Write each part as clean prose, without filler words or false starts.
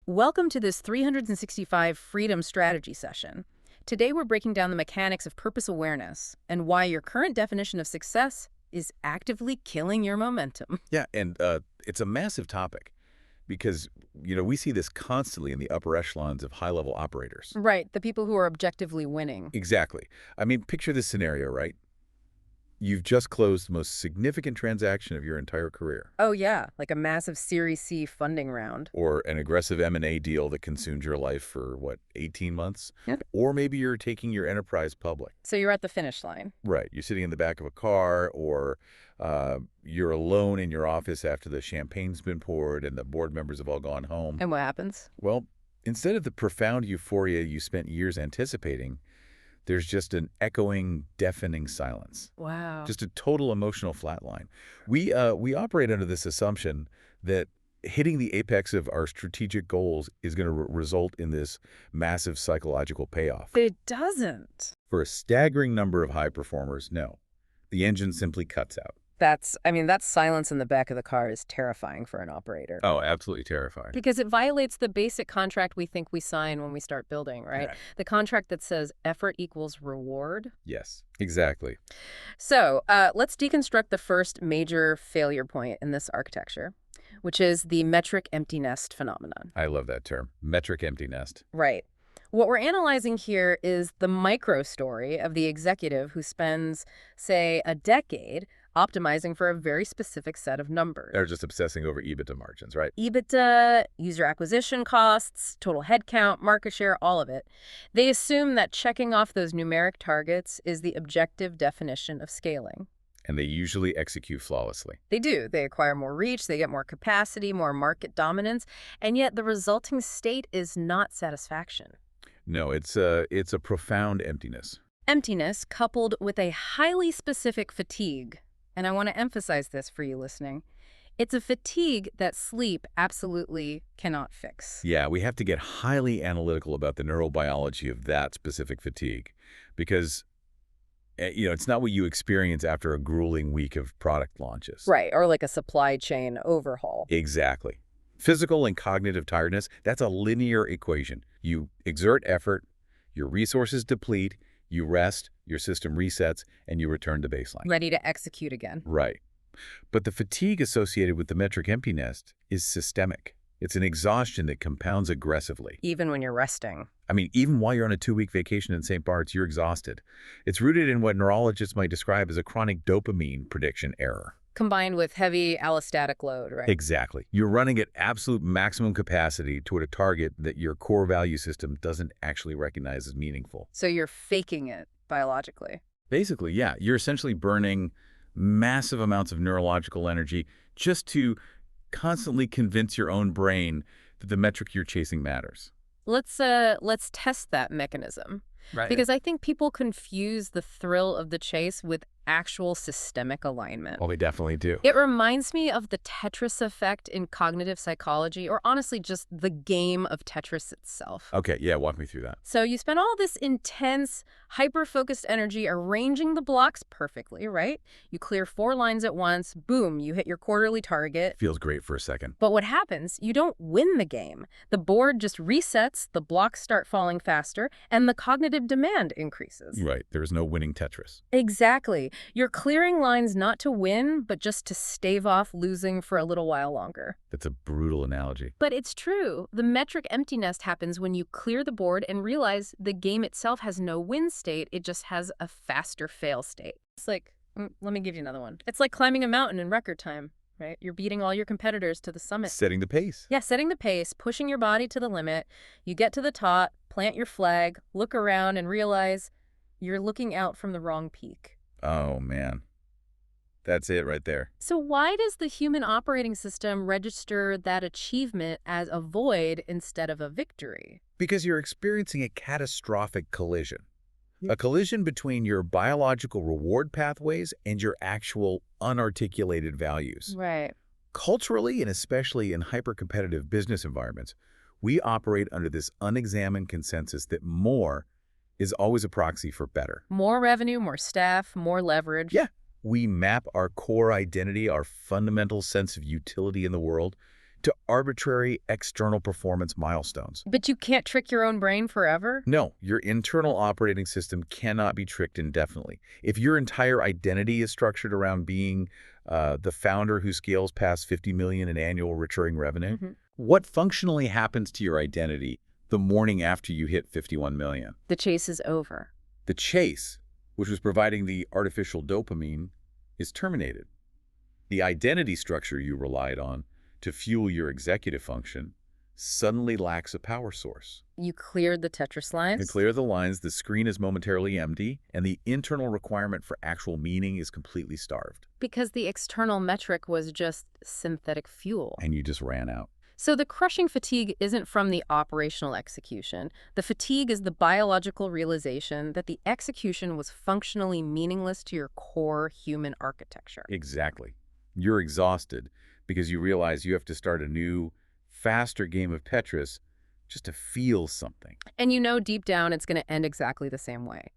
Welcome to this 365 Freedom Strategy session. Today we're breaking down the mechanics of purpose awareness and why your current definition of success is actively killing your momentum. Yeah, and it's a massive topic because, we see this constantly in the upper echelons of high-level operators. Right, the people who are objectively winning. Exactly. I mean, picture this scenario, right? You've just closed the most significant transaction of your entire career. Oh yeah, like a massive Series C funding round. Or an aggressive M&A deal that consumed your life for, 18 months? Yep. Or maybe you're taking your enterprise public. So you're at the finish line. Right. You're sitting in the back of a car, or you're alone in your office after the champagne's been poured and the board members have all gone home. And what happens? Well, instead of the profound euphoria you spent years anticipating, there's just an echoing, deafening silence. Wow. Just a total emotional flatline. We operate under this assumption that hitting the apex of our strategic goals is going to result in this massive psychological payoff. It doesn't. For a staggering number of high performers, no. The engine simply cuts out. That silence in the back of the car is terrifying for an operator. Oh, absolutely terrifying. Because it violates the basic contract we think we sign when we start building, right? Right. The contract that says effort equals reward. Yes, exactly. So let's deconstruct the first major failure point in this architecture, which is the metric empty nest phenomenon. I love that term, metric empty nest. Right. What we're analyzing here is the micro story of the executive who spends, say, a decade optimizing for a very specific set of numbers. They're just obsessing over EBITDA margins, right? EBITDA, user acquisition costs, total headcount, market share, all of it. They assume that checking off those numeric targets is the objective definition of scaling. And they usually execute flawlessly. They do. They acquire more reach, they get more capacity, more market dominance, and yet the resulting state is not satisfaction. No, it's a profound emptiness. Emptiness coupled with a highly specific fatigue. And I want to emphasize this for you listening. It's a fatigue that sleep absolutely cannot fix. Yeah, we have to get highly analytical about the neurobiology of that specific fatigue because, it's not what you experience after a grueling week of product launches. Right, or like a supply chain overhaul. Exactly. Physical and cognitive tiredness, that's a linear equation. You exert effort, your resources deplete, you rest, your system resets, and you return to baseline. Ready to execute again. Right. But the fatigue associated with the metric empty nest is systemic. It's an exhaustion that compounds aggressively. Even when you're resting. I mean, even while you're on a 2-week vacation in St. Bart's, you're exhausted. It's rooted in what neurologists might describe as a chronic dopamine prediction error. Combined with heavy allostatic load, right? Exactly. You're running at absolute maximum capacity toward a target that your core value system doesn't actually recognize as meaningful. So you're faking it biologically. Basically, yeah. You're essentially burning massive amounts of neurological energy just to constantly convince your own brain that the metric you're chasing matters. Let's test that mechanism. Right. Because I think people confuse the thrill of the chase with actual systemic alignment. Well, they definitely do. It reminds me of the Tetris Effect in cognitive psychology, or honestly just the game of Tetris itself. Okay, yeah, walk me through that. So you spend all this intense, hyper-focused energy arranging the blocks perfectly, right? You clear 4 lines at once, boom, you hit your quarterly target. Feels great for a second. But what happens? You don't win the game. The board just resets, the blocks start falling faster, and the cognitive demand increases. Right, there's no winning Tetris. Exactly. You're clearing lines not to win, but just to stave off losing for a little while longer. That's a brutal analogy. But it's true. The metric empty nest happens when you clear the board and realize the game itself has no win state, it just has a faster fail state. It's like, let me give you another one. It's like climbing a mountain in record time, right? You're beating all your competitors to the summit. Setting the pace. Yeah, setting the pace, pushing your body to the limit. You get to the top, plant your flag, look around, and realize you're looking out from the wrong peak. Oh, man. That's it right there. So why does the human operating system register that achievement as a void instead of a victory? Because you're experiencing a catastrophic collision. A collision between your biological reward pathways and your actual unarticulated values. Right. Culturally, and especially in hyper-competitive business environments, we operate under this unexamined consensus that more is always a proxy for better. More revenue, more staff, more leverage. Yeah. We map our core identity, our fundamental sense of utility in the world, to arbitrary external performance milestones. But you can't trick your own brain forever? No, your internal operating system cannot be tricked indefinitely. If your entire identity is structured around being the founder who scales past 50 million in annual recurring revenue, what functionally happens to your identity the morning after you hit 51 million? The chase is over. The chase, which was providing the artificial dopamine, is terminated. The identity structure you relied on to fuel your executive function suddenly lacks a power source. You cleared the Tetris lines? You clear the lines, the screen is momentarily empty, and the internal requirement for actual meaning is completely starved. Because the external metric was just synthetic fuel. And you just ran out. So the crushing fatigue isn't from the operational execution. The fatigue is the biological realization that the execution was functionally meaningless to your core human architecture. Exactly. You're exhausted because you realize you have to start a new, faster game of Tetris just to feel something. And you know deep down it's going to end exactly the same way.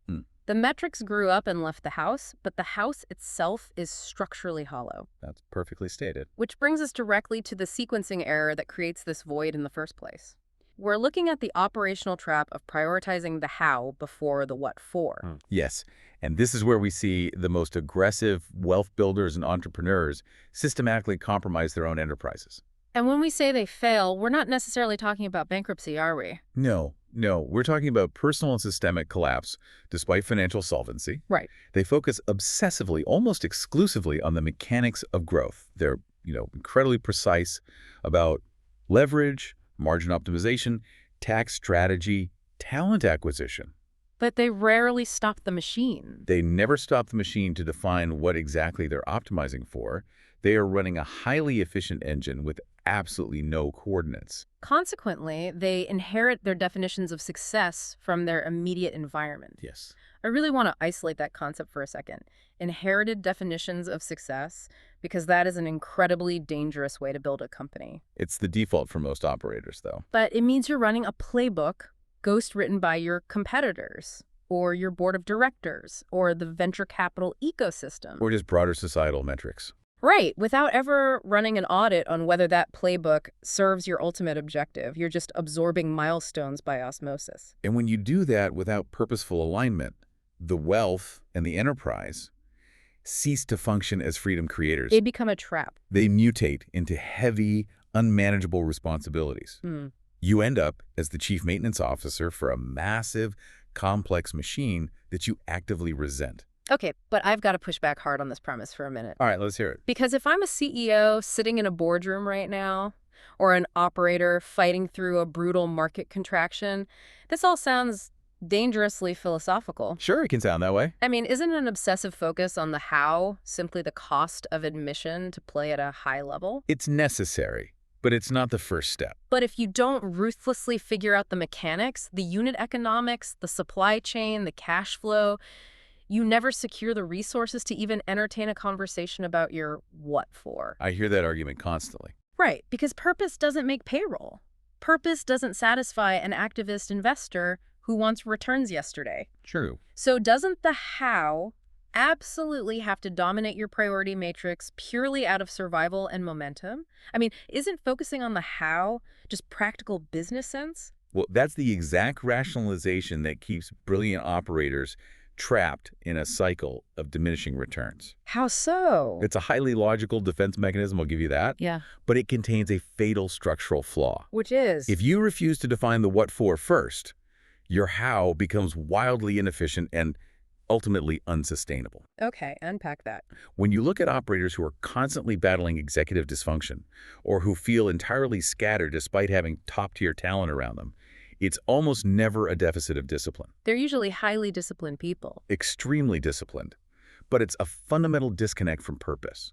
The metrics grew up and left the house, but the house itself is structurally hollow. That's perfectly stated. Which brings us directly to the sequencing error that creates this void in the first place. We're looking at the operational trap of prioritizing the how before the what for. Yes, and this is where we see the most aggressive wealth builders and entrepreneurs systematically compromise their own enterprises. And when we say they fail, we're not necessarily talking about bankruptcy, are we? No, we're talking about personal and systemic collapse despite financial solvency. Right. They focus obsessively, almost exclusively on the mechanics of growth. They're, incredibly precise about leverage, margin optimization, tax strategy, talent acquisition. But they rarely stop the machine. They never stop the machine to define what exactly they're optimizing for. They are running a highly efficient engine with absolutely no coordinates. Consequently, they inherit their definitions of success from their immediate environment. Yes. I really want to isolate that concept for a second. Inherited definitions of success, because that is an incredibly dangerous way to build a company. It's the default for most operators, though. But it means you're running a playbook ghost-written by your competitors, or your board of directors, or the venture capital ecosystem. Or just broader societal metrics. Right, without ever running an audit on whether that playbook serves your ultimate objective. You're just absorbing milestones by osmosis. And when you do that without purposeful alignment, the wealth and the enterprise cease to function as freedom creators. They become a trap. They mutate into heavy, unmanageable responsibilities. You end up as the chief maintenance officer for a massive, complex machine that you actively resent. Okay, but I've got to push back hard on this premise for a minute. All right, let's hear it. Because if I'm a CEO sitting in a boardroom right now, or an operator fighting through a brutal market contraction, this all sounds dangerously philosophical. Sure, it can sound that way. I mean, isn't an obsessive focus on the how simply the cost of admission to play at a high level? It's necessary, but it's not the first step. But if you don't ruthlessly figure out the mechanics, the unit economics, the supply chain, the cash flow, you never secure the resources to even entertain a conversation about your what for. I hear that argument constantly. Right, because purpose doesn't make payroll. Purpose doesn't satisfy an activist investor who wants returns yesterday. True. So doesn't the how absolutely have to dominate your priority matrix purely out of survival and momentum? I mean, isn't focusing on the how just practical business sense? Well, that's the exact rationalization that keeps brilliant operators trapped in a cycle of diminishing returns. How so? It's a highly logical defense mechanism, I'll give you that. Yeah. But it contains a fatal structural flaw. Which is? If you refuse to define the what for first, your how becomes wildly inefficient and ultimately unsustainable. Okay, unpack that. When you look at operators who are constantly battling executive dysfunction or who feel entirely scattered despite having top-tier talent around them, it's almost never a deficit of discipline. They're usually highly disciplined people. Extremely disciplined. But it's a fundamental disconnect from purpose.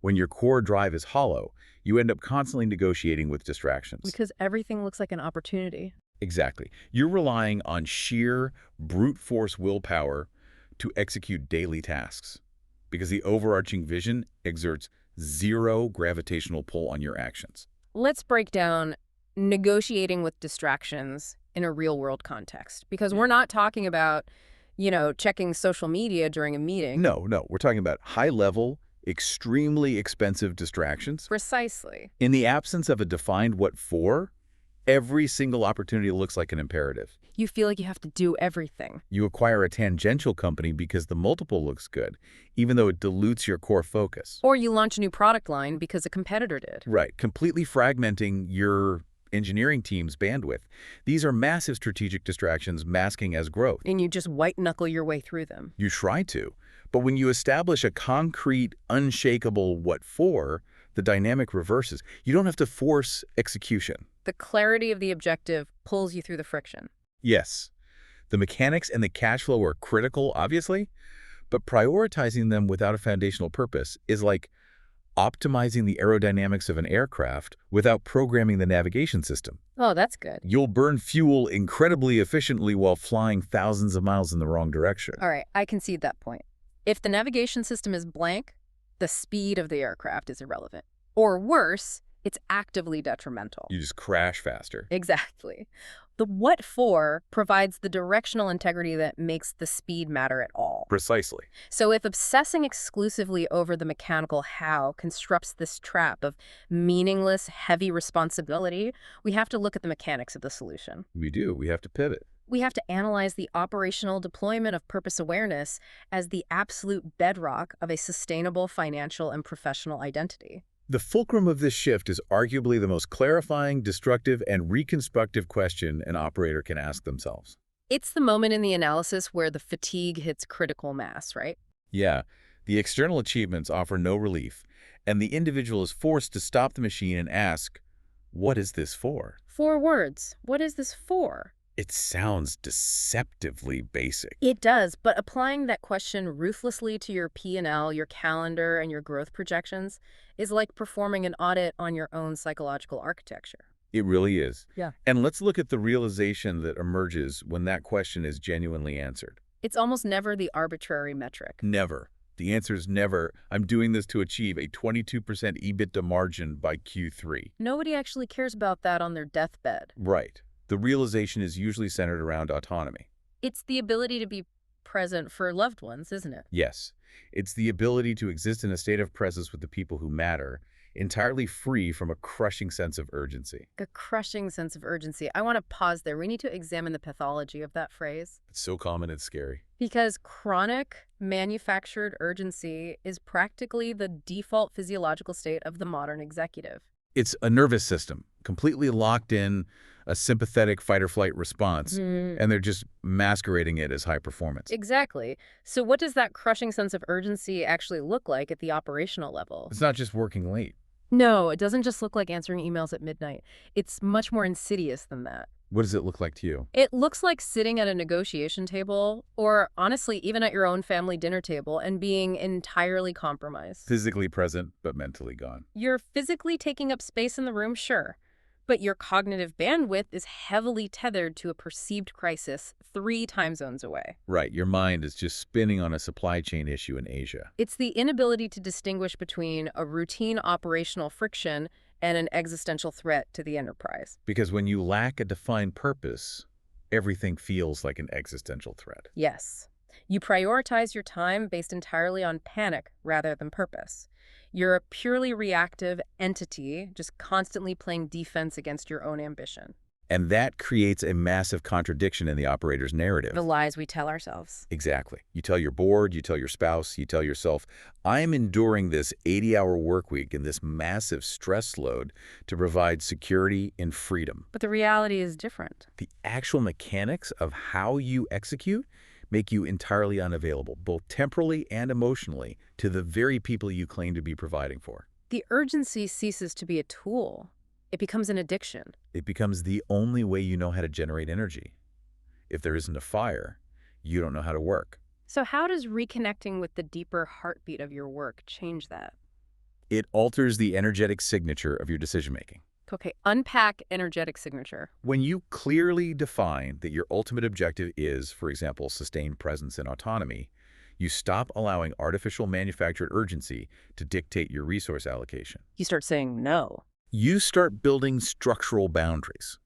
When your core drive is hollow, you end up constantly negotiating with distractions. Because everything looks like an opportunity. Exactly. You're relying on sheer brute force willpower to execute daily tasks because the overarching vision exerts zero gravitational pull on your actions. Let's break down negotiating with distractions in a real-world context, because we're not talking about, checking social media during a meeting. No. We're talking about high-level, extremely expensive distractions. Precisely. In the absence of a defined what for, every single opportunity looks like an imperative. You feel like you have to do everything. You acquire a tangential company because the multiple looks good, even though it dilutes your core focus. Or you launch a new product line because a competitor did. Right, completely fragmenting your engineering team's bandwidth. These are massive strategic distractions masking as growth. And you just white-knuckle your way through them. You try to, but when you establish a concrete, unshakable what for, the dynamic reverses. You don't have to force execution. The clarity of the objective pulls you through the friction. Yes, the mechanics and the cash flow are critical, obviously, but prioritizing them without a foundational purpose is like optimizing the aerodynamics of an aircraft without programming the navigation system. Oh, that's good. You'll burn fuel incredibly efficiently while flying thousands of miles in the wrong direction. All right, I concede that point. If the navigation system is blank, the speed of the aircraft is irrelevant. Or worse, it's actively detrimental. You just crash faster. Exactly. The what for provides the directional integrity that makes the speed matter at all. Precisely. So if obsessing exclusively over the mechanical how constructs this trap of meaningless, heavy responsibility, we have to look at the mechanics of the solution. We do. We have to pivot. We have to analyze the operational deployment of purpose awareness as the absolute bedrock of a sustainable financial and professional identity. The fulcrum of this shift is arguably the most clarifying, destructive, and reconstructive question an operator can ask themselves. It's the moment in the analysis where the fatigue hits critical mass, right? Yeah, the external achievements offer no relief, and the individual is forced to stop the machine and ask, what is this for? 4 words. What is this for? It sounds deceptively basic. It does, but applying that question ruthlessly to your P&L, your calendar, and your growth projections is like performing an audit on your own psychological architecture. It really is. Yeah. And let's look at the realization that emerges when that question is genuinely answered. It's almost never the arbitrary metric. Never. The answer is never, I'm doing this to achieve a 22% EBITDA margin by Q3. Nobody actually cares about that on their deathbed. Right. The realization is usually centered around autonomy. It's the ability to be present for loved ones, isn't it? Yes. It's the ability to exist in a state of presence with the people who matter, entirely free from a crushing sense of urgency. A crushing sense of urgency. I want to pause there. We need to examine the pathology of that phrase. It's so common it's scary. Because chronic, manufactured urgency is practically the default physiological state of the modern executive. It's a nervous system, completely locked in a sympathetic fight-or-flight response, and they're just masquerading it as high performance. Exactly. So what does that crushing sense of urgency actually look like at the operational level? It's not just working late. No, it doesn't just look like answering emails at midnight. It's much more insidious than that. What does it look like to you? It looks like sitting at a negotiation table, or honestly, even at your own family dinner table, and being entirely compromised. Physically present, but mentally gone. You're physically taking up space in the room, sure, but your cognitive bandwidth is heavily tethered to a perceived crisis 3 time zones away. Right, your mind is just spinning on a supply chain issue in Asia. It's the inability to distinguish between a routine operational friction and an existential threat to the enterprise. Because when you lack a defined purpose, everything feels like an existential threat. Yes. You prioritize your time based entirely on panic rather than purpose. You're a purely reactive entity, just constantly playing defense against your own ambition. And that creates a massive contradiction in the operator's narrative. The lies we tell ourselves. Exactly. You tell your board, you tell your spouse, you tell yourself, I'm enduring this 80-hour work week and this massive stress load to provide security and freedom. But the reality is different. The actual mechanics of how you execute make you entirely unavailable, both temporally and emotionally, to the very people you claim to be providing for. The urgency ceases to be a tool. It becomes an addiction. It becomes the only way you know how to generate energy. If there isn't a fire, you don't know how to work. So how does reconnecting with the deeper heartbeat of your work change that? It alters the energetic signature of your decision-making. Okay, unpack energetic signature. When you clearly define that your ultimate objective is, for example, sustained presence and autonomy, you stop allowing artificial manufactured urgency to dictate your resource allocation. You start saying no. You start building structural boundaries,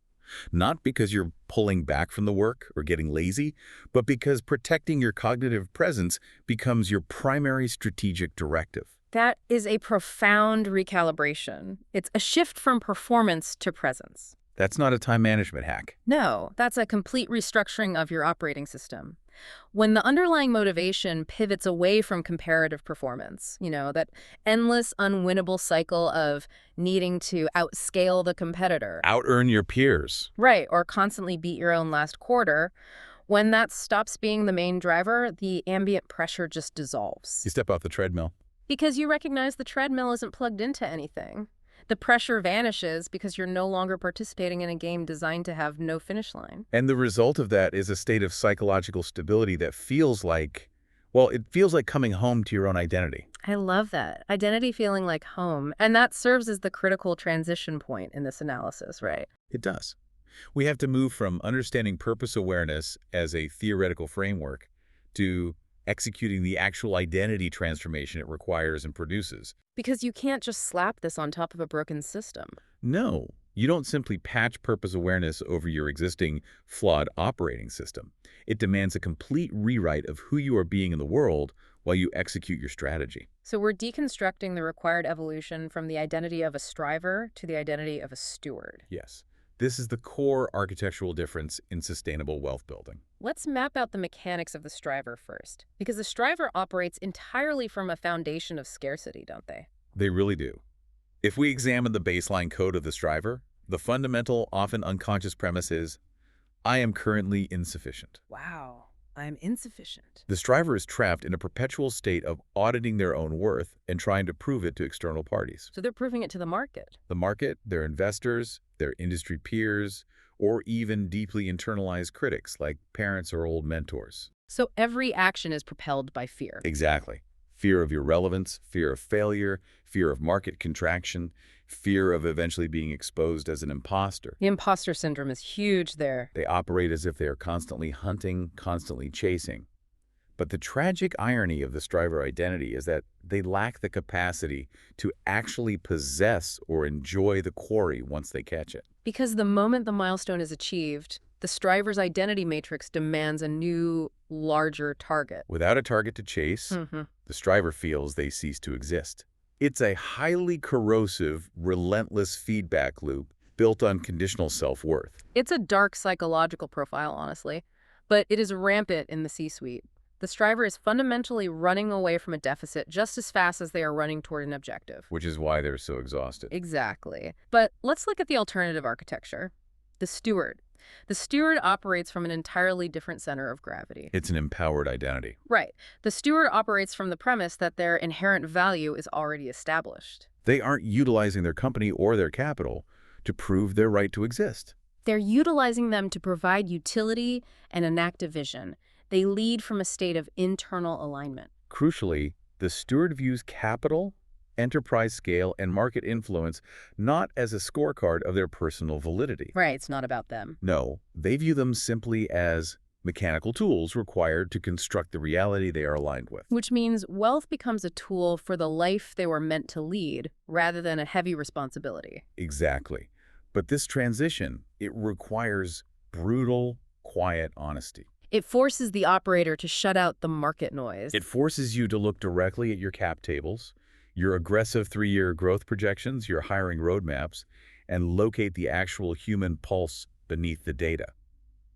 not because you're pulling back from the work or getting lazy, but because protecting your cognitive presence becomes your primary strategic directive. That is a profound recalibration. It's a shift from performance to presence. That's not a time management hack. No, that's a complete restructuring of your operating system. When the underlying motivation pivots away from comparative performance, that endless, unwinnable cycle of needing to outscale the competitor. Out-earn your peers. Right, or constantly beat your own last quarter. When that stops being the main driver, the ambient pressure just dissolves. You step off the treadmill. Because you recognize the treadmill isn't plugged into anything. The pressure vanishes because you're no longer participating in a game designed to have no finish line. And the result of that is a state of psychological stability that feels like, well, it feels like coming home to your own identity. I love that. Identity feeling like home. And that serves as the critical transition point in this analysis, right? It does. We have to move from understanding purpose awareness as a theoretical framework to executing the actual identity transformation it requires and produces. Because you can't just slap this on top of a broken system. No, you don't simply patch purpose awareness over your existing flawed operating system. It demands a complete rewrite of who you are being in the world while you execute your strategy. So we're deconstructing the required evolution from the identity of a striver to the identity of a steward. Yes. This is the core architectural difference in sustainable wealth building. Let's map out the mechanics of the striver first, because the striver operates entirely from a foundation of scarcity, don't they? They really do. If we examine the baseline code of the striver, the fundamental, often unconscious premise is, I am currently insufficient. Wow, I'm insufficient. The striver is trapped in a perpetual state of auditing their own worth and trying to prove it to external parties. So they're proving it to the market. The market, their investors, their industry peers, or even deeply internalized critics like parents or old mentors. So every action is propelled by fear. Exactly. Fear of irrelevance, fear of failure, fear of market contraction, fear of eventually being exposed as an imposter. The imposter syndrome is huge there. They operate as if they are constantly hunting, constantly chasing. But the tragic irony of the striver identity is that they lack the capacity to actually possess or enjoy the quarry once they catch it. Because the moment the milestone is achieved, the striver's identity matrix demands a new, larger target. Without a target to chase, the striver feels they cease to exist. It's a highly corrosive, relentless feedback loop built on conditional self-worth. It's a dark psychological profile, honestly, but it is rampant in the C-suite. The striver is fundamentally running away from a deficit just as fast as they are running toward an objective. Which is why they're so exhausted. Exactly. But let's look at the alternative architecture. The steward. The steward operates from an entirely different center of gravity. It's an empowered identity. Right. The steward operates from the premise that their inherent value is already established. They aren't utilizing their company or their capital to prove their right to exist. They're utilizing them to provide utility and enact a vision. They lead from a state of internal alignment. Crucially, the steward views capital, enterprise scale, and market influence not as a scorecard of their personal validity. Right, it's not about them. No, they view them simply as mechanical tools required to construct the reality they are aligned with. Which means wealth becomes a tool for the life they were meant to lead, rather than a heavy responsibility. Exactly. But this transition, it requires brutal, quiet honesty. It forces the operator to shut out the market noise. It forces you to look directly at your cap tables, your aggressive 3-year growth projections, your hiring roadmaps, and locate the actual human pulse beneath the data.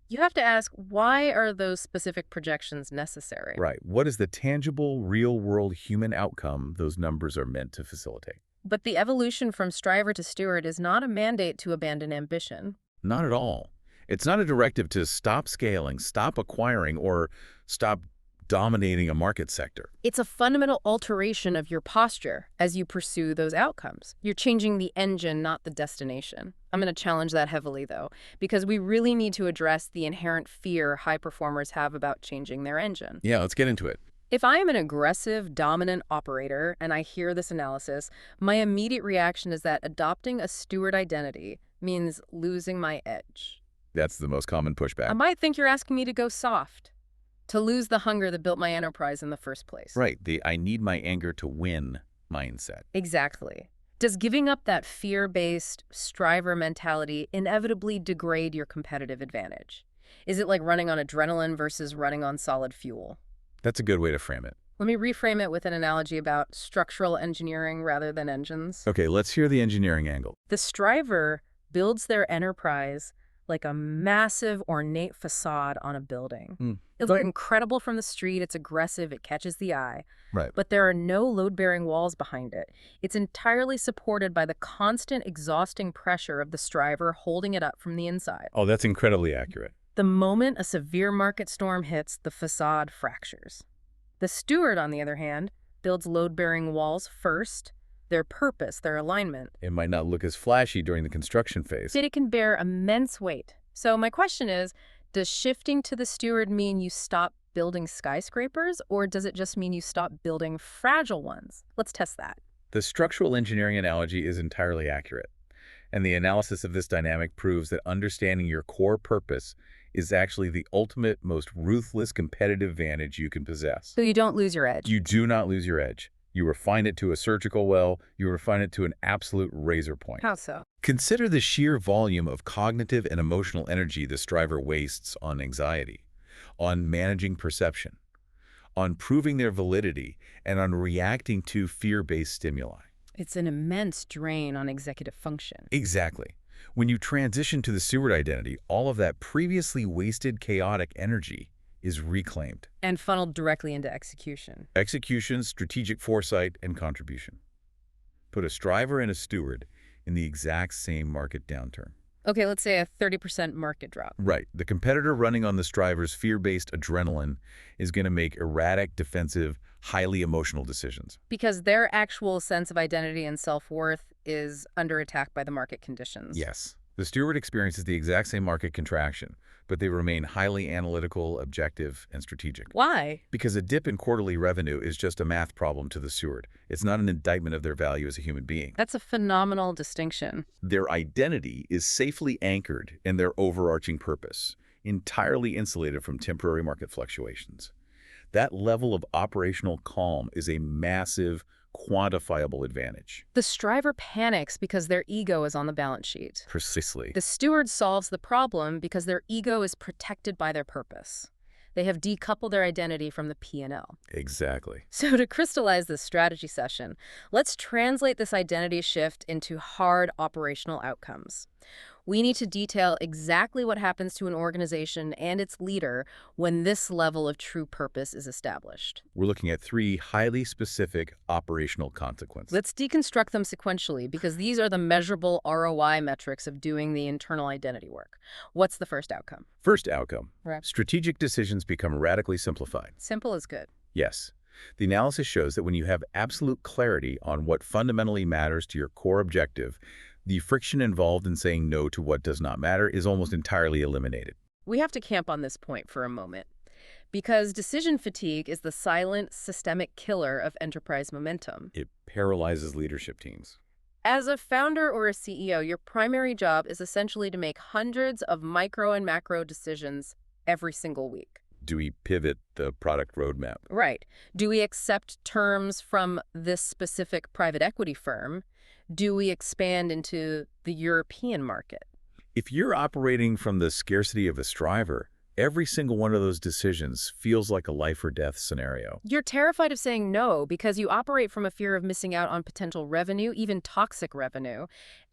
You have to ask, why are those specific projections necessary? Right. What is the tangible, real-world human outcome those numbers are meant to facilitate? But the evolution from striver to steward is not a mandate to abandon ambition. Not at all. It's not a directive to stop scaling, stop acquiring, or stop dominating a market sector. It's a fundamental alteration of your posture as you pursue those outcomes. You're changing the engine, not the destination. I'm going to challenge that heavily, though, because we really need to address the inherent fear high performers have about changing their engine. Yeah, let's get into it. If I am an aggressive, dominant operator and I hear this analysis, my immediate reaction is that adopting a steward identity means losing my edge. That's the most common pushback. I might think you're asking me to go soft, to lose the hunger that built my enterprise in the first place. Right, the I need my anger to win mindset. Exactly. Does giving up that fear-based striver mentality inevitably degrade your competitive advantage? Is it like running on adrenaline versus running on solid fuel? That's a good way to frame it. Let me reframe it with an analogy about structural engineering rather than engines. Okay, let's hear the engineering angle. The striver builds their enterprise like a massive, ornate facade on a building. It looks incredible from the street, it's aggressive, it catches the eye. Right. But there are no load-bearing walls behind it. It's entirely supported by the constant, exhausting pressure of the striver holding it up from the inside. Oh, that's incredibly accurate. The moment a severe market storm hits, the facade fractures. The steward, on the other hand, builds load-bearing walls first, their purpose, their alignment. It might not look as flashy during the construction phase. But it can bear immense weight. So my question is, does shifting to the steward mean you stop building skyscrapers, or does it just mean you stop building fragile ones? Let's test that. The structural engineering analogy is entirely accurate, and the analysis of this dynamic proves that understanding your core purpose is actually the ultimate, most ruthless competitive advantage you can possess. So you don't lose your edge. You do not lose your edge. You refine it to a surgical well, you refine it to an absolute razor point. How so? Consider the sheer volume of cognitive and emotional energy the striver wastes on anxiety, on managing perception, on proving their validity, and on reacting to fear-based stimuli. It's an immense drain on executive function. Exactly. When you transition to the steward identity, all of that previously wasted chaotic energy is reclaimed. And funneled directly into execution. Execution, strategic foresight, and contribution. Put a striver and a steward in the exact same market downturn. Okay, let's say a 30% market drop. Right. The competitor running on the striver's fear-based adrenaline is going to make erratic, defensive, highly emotional decisions. Because their actual sense of identity and self-worth is under attack by the market conditions. Yes. The steward experiences the exact same market contraction, but they remain highly analytical, objective, and strategic. Why? Because a dip in quarterly revenue is just a math problem to the steward. It's not an indictment of their value as a human being. That's a phenomenal distinction. Their identity is safely anchored in their overarching purpose, entirely insulated from temporary market fluctuations. That level of operational calm is a massive, quantifiable advantage. The striver panics because their ego is on the balance sheet. Precisely. The steward solves the problem because their ego is protected by their purpose. They have decoupled their identity from the P&L. Exactly. So to crystallize this strategy session, let's translate this identity shift into hard operational outcomes. We need to detail exactly what happens to an organization and its leader when this level of true purpose is established. We're looking at 3 highly specific operational consequences. Let's deconstruct them sequentially because these are the measurable ROI metrics of doing the internal identity work. What's the first outcome? First outcome. Right. Strategic decisions become radically simplified. Simple is good. Yes. The analysis shows that when you have absolute clarity on what fundamentally matters to your core objective, the friction involved in saying no to what does not matter is almost entirely eliminated. We have to camp on this point for a moment, because decision fatigue is the silent, systemic killer of enterprise momentum. It paralyzes leadership teams. As a founder or a CEO, your primary job is essentially to make hundreds of micro and macro decisions every single week. Do we pivot the product roadmap? Right. Do we accept terms from this specific private equity firm? Do we expand into the European market? If you're operating from the scarcity of a striver, every single one of those decisions feels like a life or death scenario. You're terrified of saying no because you operate from a fear of missing out on potential revenue, even toxic revenue.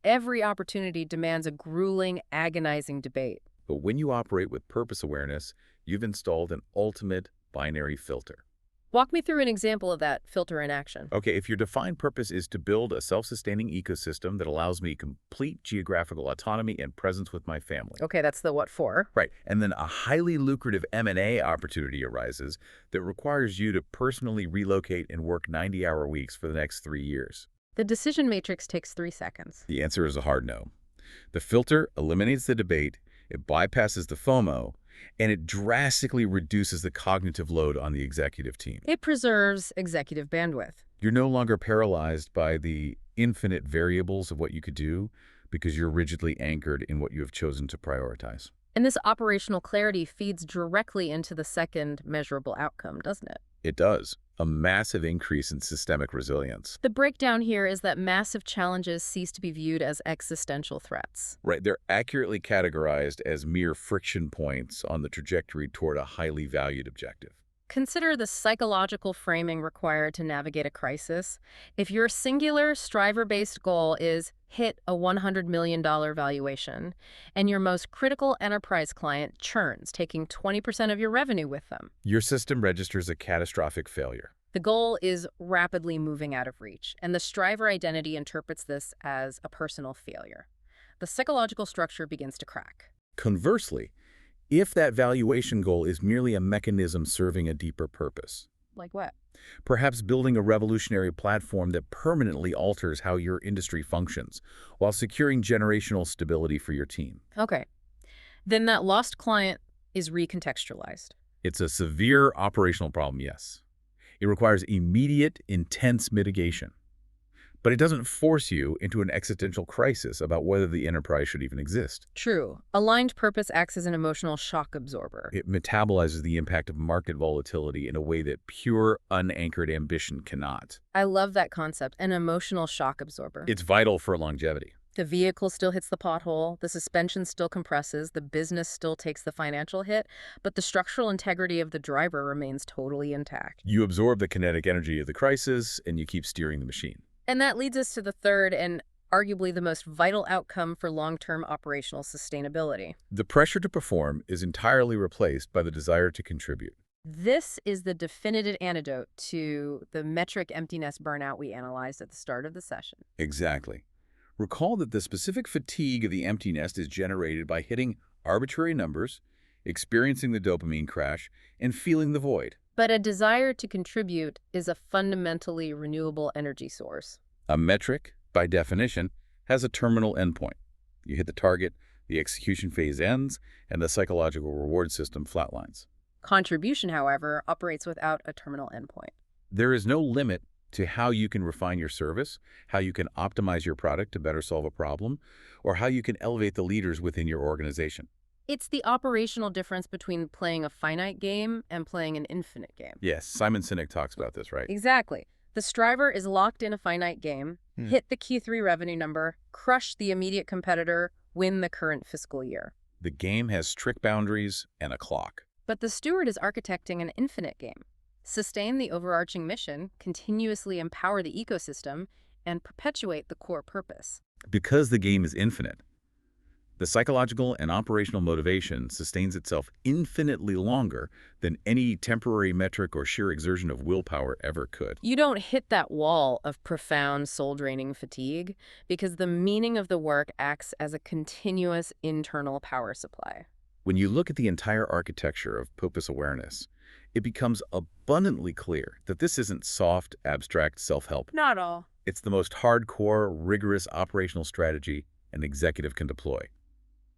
Every opportunity demands a grueling, agonizing debate. But when you operate with purpose awareness, you've installed an ultimate binary filter. Walk me through an example of that filter in action. Okay, if your defined purpose is to build a self-sustaining ecosystem that allows me complete geographical autonomy and presence with my family. Okay, that's the what for. Right, and then a highly lucrative M&A opportunity arises that requires you to personally relocate and work 90-hour weeks for the next 3 years. The decision matrix takes 3 seconds. The answer is a hard no. The filter eliminates the debate, it bypasses the FOMO, and it drastically reduces the cognitive load on the executive team. It preserves executive bandwidth. You're no longer paralyzed by the infinite variables of what you could do because you're rigidly anchored in what you have chosen to prioritize. And this operational clarity feeds directly into the second measurable outcome, doesn't it? It does. A massive increase in systemic resilience. The breakdown here is that massive challenges cease to be viewed as existential threats. Right, they're accurately categorized as mere friction points on the trajectory toward a highly valued objective. Consider the psychological framing required to navigate a crisis. If your singular striver-based goal is hit a $100 million valuation, and your most critical enterprise client churns, taking 20% of your revenue with them, Your system registers a catastrophic failure. the goal is rapidly moving out of reach, and the striver identity interprets this as a personal failure. The psychological structure begins to crack. Conversely, if that valuation goal is merely a mechanism serving a deeper purpose, Like what? perhaps building a revolutionary platform that permanently alters how your industry functions, while securing generational stability for your team. Okay. Then that lost client is recontextualized. It's a severe operational problem, yes. It requires immediate, intense mitigation. But it doesn't force you into an existential crisis about whether the enterprise should even exist. True. Aligned purpose acts as an emotional shock absorber. It metabolizes the impact of market volatility in a way that pure, unanchored ambition cannot. I love that concept, an emotional shock absorber. It's vital for longevity. The vehicle still hits the pothole, the suspension still compresses, the business still takes the financial hit, but the structural integrity of the driver remains totally intact. You absorb the kinetic energy of the crisis, and you keep steering the machine. And that leads us to the third and arguably the most vital outcome for long-term operational sustainability. The pressure to perform is entirely replaced by the desire to contribute. This is the definitive antidote to the metric emptiness burnout we analyzed at the start of the session. Exactly. Recall that the specific fatigue of the empty nest is generated by hitting arbitrary numbers, experiencing the dopamine crash, and feeling the void. But a desire to contribute is a fundamentally renewable energy source. A metric, by definition, has a terminal endpoint. You hit the target, the execution phase ends, and the psychological reward system flatlines. Contribution, however, operates without a terminal endpoint. There is no limit to how you can refine your service, how you can optimize your product to better solve a problem, or how you can elevate the leaders within your organization. It's the operational difference between playing a finite game and playing an infinite game. Yes, Simon Sinek talks about this, right? Exactly. The striver is locked in a finite game, hit the Q3 revenue number, crush the immediate competitor, win the current fiscal year. The game has strict boundaries and a clock. But the steward is architecting an infinite game. Sustain the overarching mission, continuously empower the ecosystem, and perpetuate the core purpose. Because the game is infinite, the psychological and operational motivation sustains itself infinitely longer than any temporary metric or sheer exertion of willpower ever could. You don't hit that wall of profound soul-draining fatigue because the meaning of the work acts as a continuous internal power supply. When you look at the entire architecture of purpose awareness, it becomes abundantly clear that this isn't soft, abstract self-help. Not all. It's the most hardcore, rigorous operational strategy an executive can deploy.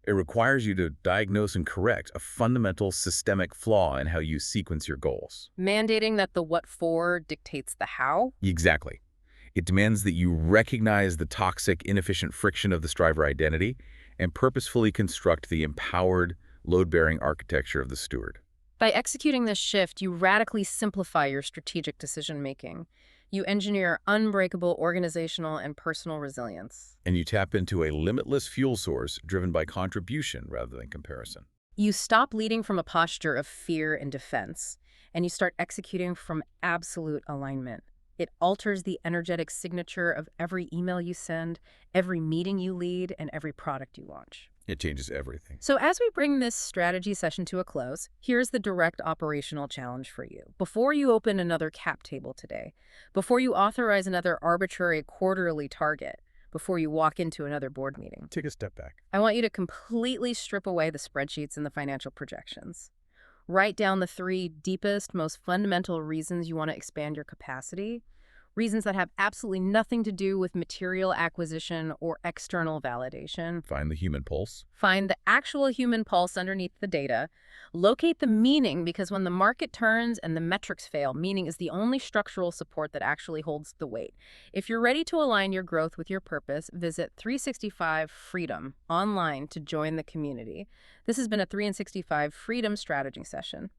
It requires you to diagnose and correct a fundamental systemic flaw in how you sequence your goals. Mandating that the what for dictates the how? Exactly. It demands that you recognize the toxic, inefficient friction of the striver identity and purposefully construct the empowered, load-bearing architecture of the steward. By executing this shift, you radically simplify your strategic decision-making. You engineer unbreakable organizational and personal resilience. And you tap into a limitless fuel source driven by contribution rather than comparison. You stop leading from a posture of fear and defense, and you start executing from absolute alignment. It alters the energetic signature of every email you send, every meeting you lead, and every product you launch. It changes everything. So as we bring this strategy session to a close, here's the direct operational challenge for you. Before you open another cap table today, before you authorize another arbitrary quarterly target, before you walk into another board meeting, Take a step back. I want you to completely strip away the spreadsheets and the financial projections. Write down the 3 deepest, most fundamental reasons you want to expand your capacity, reasons that have absolutely nothing to do with material acquisition or external validation. Find the human pulse. Find the actual human pulse underneath the data. Locate the meaning, because when the market turns and the metrics fail, meaning is the only structural support that actually holds the weight. If you're ready to align your growth with your purpose, visit 365 Freedom online to join the community. This has been a 365 Freedom strategy session.